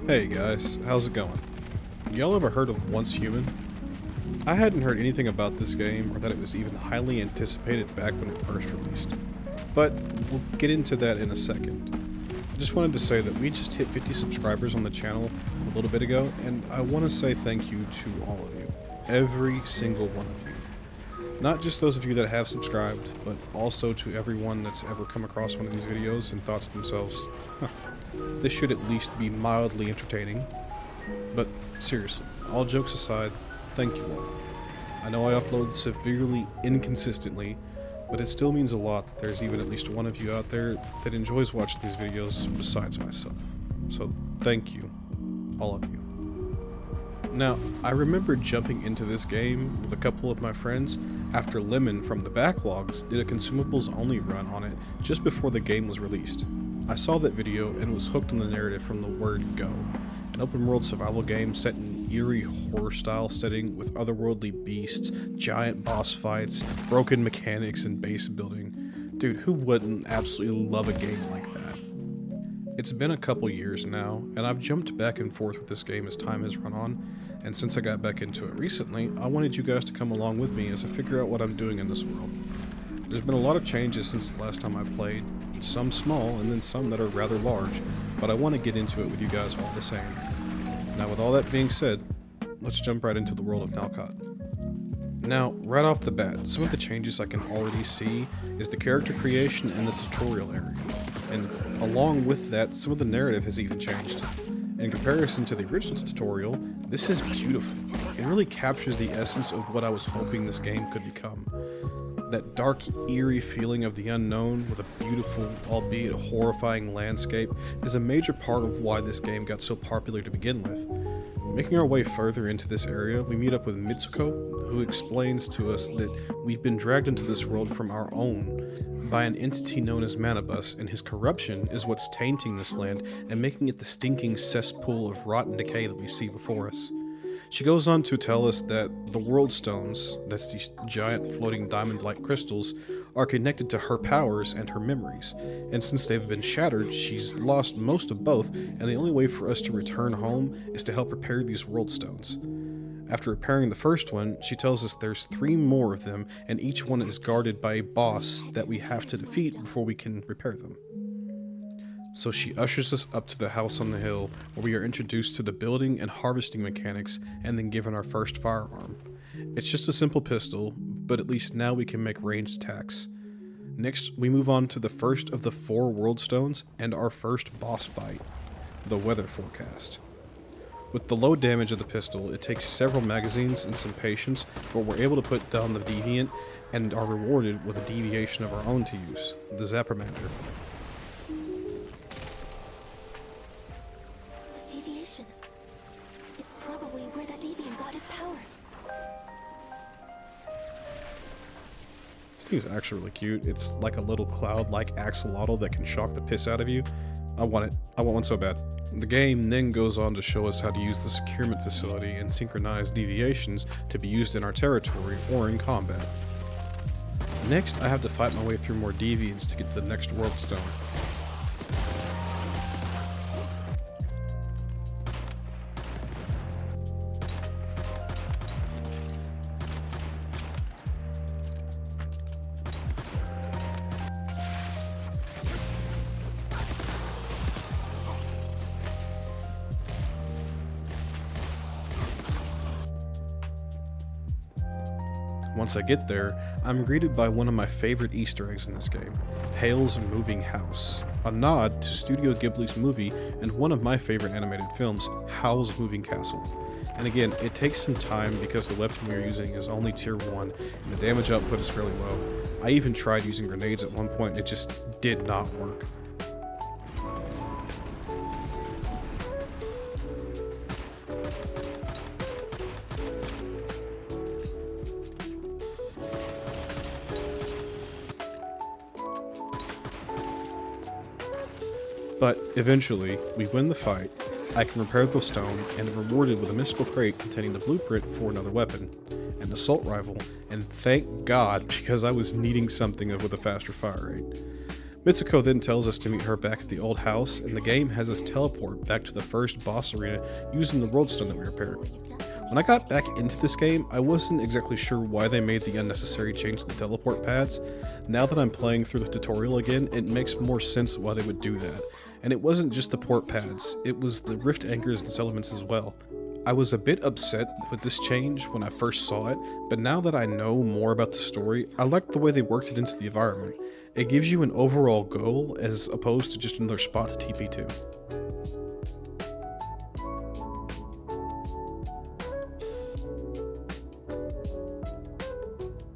Hey guys, how's it going? Y'all ever heard of Once Human? I hadn't heard anything about this game or that it was even highly anticipated back when it first released. But we'll get into that in a second. I just wanted to say that we just hit 50 subscribers on the channel a little bit ago, and I want to say thank you to all of you. Every single one of you. Not just those of you that have subscribed, but also to everyone that's ever come across one of these videos and thought to themselves, huh, this should at least be mildly entertaining. But seriously, all jokes aside, thank you all. I know I upload severely inconsistently, but it still means a lot that there's even at least one of you out there that enjoys watching these videos besides myself. So thank you, all of you. Now, I remember jumping into this game with a couple of my friends after Lemon from the Backlogs did a consumables only run on it just before the game was released. I saw that video and was hooked on the narrative from the word go. An open world survival game set in eerie horror style setting with otherworldly beasts, giant boss fights, broken mechanics, and base building. Dude, who wouldn't absolutely love a game like that? It's been a couple years now, and I've jumped back and forth with this game as time has run on, and since I got back into it recently, I wanted you guys to come along with me as I figure out what I'm doing in this world. There's been a lot of changes since the last time I played, some small and then some that are rather large, but I want to get into it with you guys all the same. Now with all that being said, let's jump right into the world of Nalcott. Now, right off the bat, some of the changes I can already see is the character creation and the tutorial area, and along with that, some of the narrative has even changed. In comparison to the original tutorial, this is beautiful. It really captures the essence of what I was hoping this game could become. That dark, eerie feeling of the unknown with a beautiful, albeit horrifying landscape is a major part of why this game got so popular to begin with. Making our way further into this area, we meet up with Mitsuko, who explains to us that we've been dragged into this world from our own by an entity known as Manibus, and his corruption is what's tainting this land and making it the stinking cesspool of rotten decay that we see before us. She goes on to tell us that the World Stones, that's these giant floating diamond-like crystals, are connected to her powers and her memories, and since they've been shattered, she's lost most of both, and the only way for us to return home is to help repair these World Stones. After repairing the first one, she tells us there's 3 more of them, and each one is guarded by a boss that we have to defeat before we can repair them. So she ushers us up to the house on the hill, where we are introduced to the building and harvesting mechanics, and then given our first firearm. It's just a simple pistol, but at least now we can make ranged attacks. Next, we move on to the first of the 4 World Stones, and our first boss fight, the weather forecast. With the low damage of the pistol, it takes several magazines and some patience, but we're able to put down the deviant, and are rewarded with a deviation of our own to use, the Zappermander. It's probably where that deviant got his power. This thing is actually really cute. It's like a little cloud-like axolotl that can shock the piss out of you. I want it. I want one so bad. The game then goes on to show us how to use the securement facility and synchronize deviations to be used in our territory or in combat. Next, I have to fight my way through more deviants to get to the next World Stone. Once I get there, I'm greeted by one of my favorite Easter eggs in this game, Hale's Moving House, a nod to Studio Ghibli's movie and one of my favorite animated films, Howl's Moving Castle. And again, it takes some time because the weapon we're using is only tier 1 and the damage output is fairly low. I even tried using grenades at one point and it just did not work. But eventually, we win the fight, I can repair the stone, and am rewarded with a mystical crate containing the blueprint for another weapon, an assault rifle, and thank God, because I was needing something with a faster fire rate. Mitsuko then tells us to meet her back at the old house, and the game has us teleport back to the first boss arena using the world stone that we repaired. When I got back into this game, I wasn't exactly sure why they made the unnecessary change to the teleport pads. Now that I'm playing through the tutorial again, it makes more sense why they would do that. And it wasn't just the port pads, it was the rift anchors and settlements as well. I was a bit upset with this change when I first saw it, but now that I know more about the story, I like the way they worked it into the environment. It gives you an overall goal as opposed to just another spot to TP to.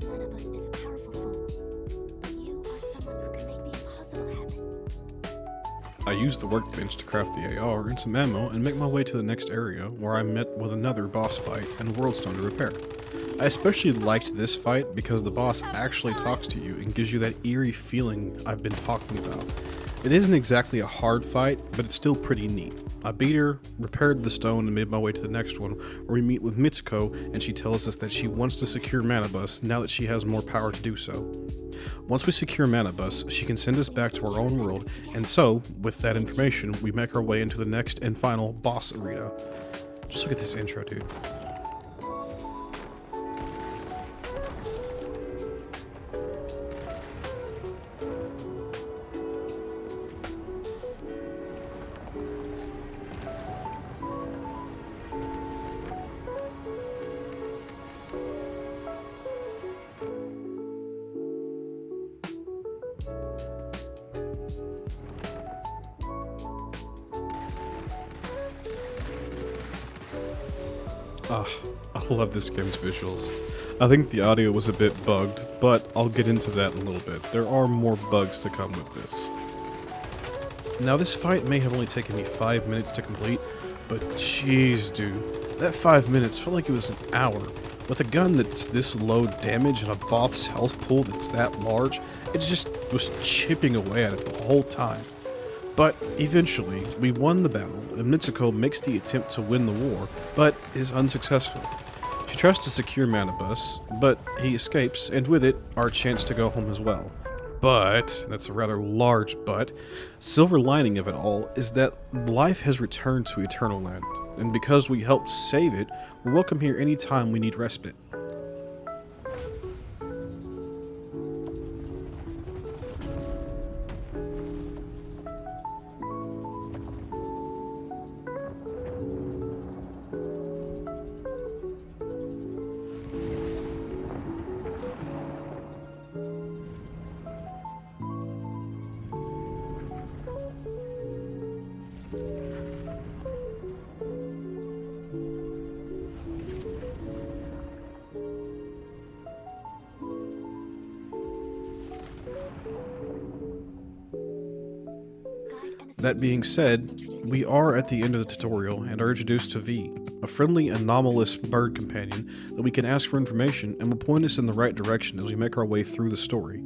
Manabus is a powerful foe, but you are someone who can make the impossible happen. I used the workbench to craft the AR and some ammo and make my way to the next area where I met with another boss fight and a world stone to repair. I especially liked this fight because the boss actually talks to you and gives you that eerie feeling I've been talking about. It isn't exactly a hard fight, but it's still pretty neat. I beat her, repaired the stone, and made my way to the next one, where we meet with Mitsuko, and she tells us that she wants to secure Manabus now that she has more power to do so. Once we secure Manabus, she can send us back to our own world, and so, with that information, we make our way into the next and final boss arena. Just look at this intro, dude. I love this game's visuals. I think the audio was a bit bugged, but I'll get into that in a little bit. There are more bugs to come with this. Now this fight may have only taken me 5 minutes to complete, but jeez dude, that 5 minutes felt like it was an hour. With a gun that's this low damage and a boss's health pool that's that large, it just was chipping away at it the whole time. But eventually, we won the battle, and Mitsuko makes the attempt to win the war, but is unsuccessful. She tries to secure Manabus, but he escapes, and with it, our chance to go home as well. But, that's a rather large but, silver lining of it all is that life has returned to Eternal Land, and because we helped save it, we're welcome here anytime we need respite. That being said, we are at the end of the tutorial and are introduced to V, a friendly anomalous bird companion that we can ask for information and will point us in the right direction as we make our way through the story.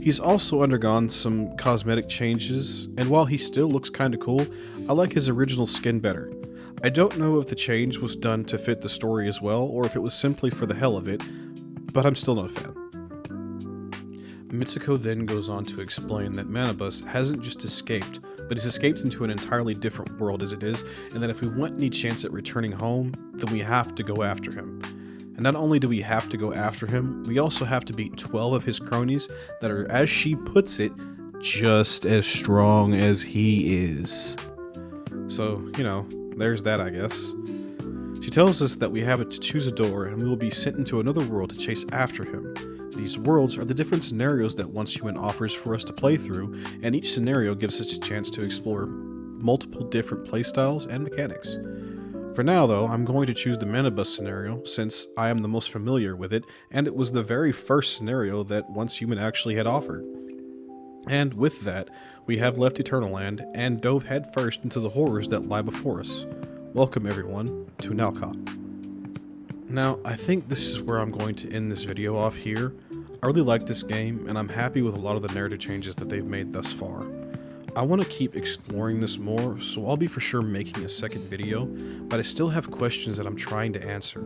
He's also undergone some cosmetic changes, and while he still looks kinda cool, I like his original skin better. I don't know if the change was done to fit the story as well, or if it was simply for the hell of it, but I'm still not a fan. Mitsuko then goes on to explain that Manabus hasn't just escaped, but he's escaped into an entirely different world as it is, and that if we want any chance at returning home, then we have to go after him. And not only do we have to go after him, we also have to beat 12 of his cronies that are, as she puts it, just as strong as he is. So, you know, there's that, I guess. She tells us that we have to choose a door and we will be sent into another world to chase after him. These worlds are the different scenarios that Once Human offers for us to play through, and each scenario gives us a chance to explore multiple different playstyles and mechanics. For now though, I'm going to choose the Manabus scenario since I am the most familiar with it, and it was the very first scenario that Once Human actually had offered. And with that, we have left Eternal Land and dove headfirst into the horrors that lie before us. Welcome everyone to Nalcott. Now, I think this is where I'm going to end this video off here. I really like this game, and I'm happy with a lot of the narrative changes that they've made thus far. I want to keep exploring this more, so I'll be for sure making a second video, but I still have questions that I'm trying to answer.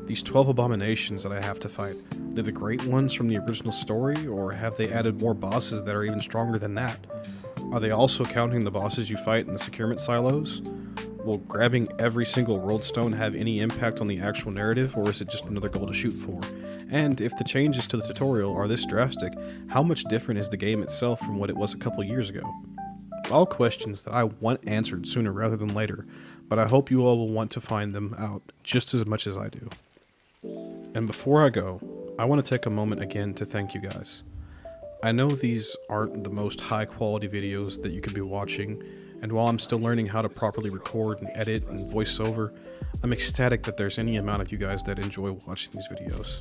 These 12 abominations that I have to fight, They're the great ones from the original story, or have they added more bosses that are even stronger than that? Are they also counting the bosses you fight in the securement silos? Will grabbing every single world stone have any impact on the actual narrative, or is it just another goal to shoot for? And if the changes to the tutorial are this drastic, how much different is the game itself from what it was a couple years ago? All questions that I want answered sooner rather than later, but I hope you all will want to find them out just as much as I do. And before I go, I want to take a moment again to thank you guys. I know these aren't the most high quality videos that you could be watching, and while I'm still learning how to properly record and edit and voice over, I'm ecstatic that there's any amount of you guys that enjoy watching these videos.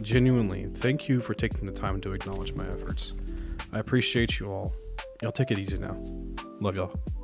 Genuinely, thank you for taking the time to acknowledge my efforts. I appreciate you all. Y'all take it easy now. Love y'all.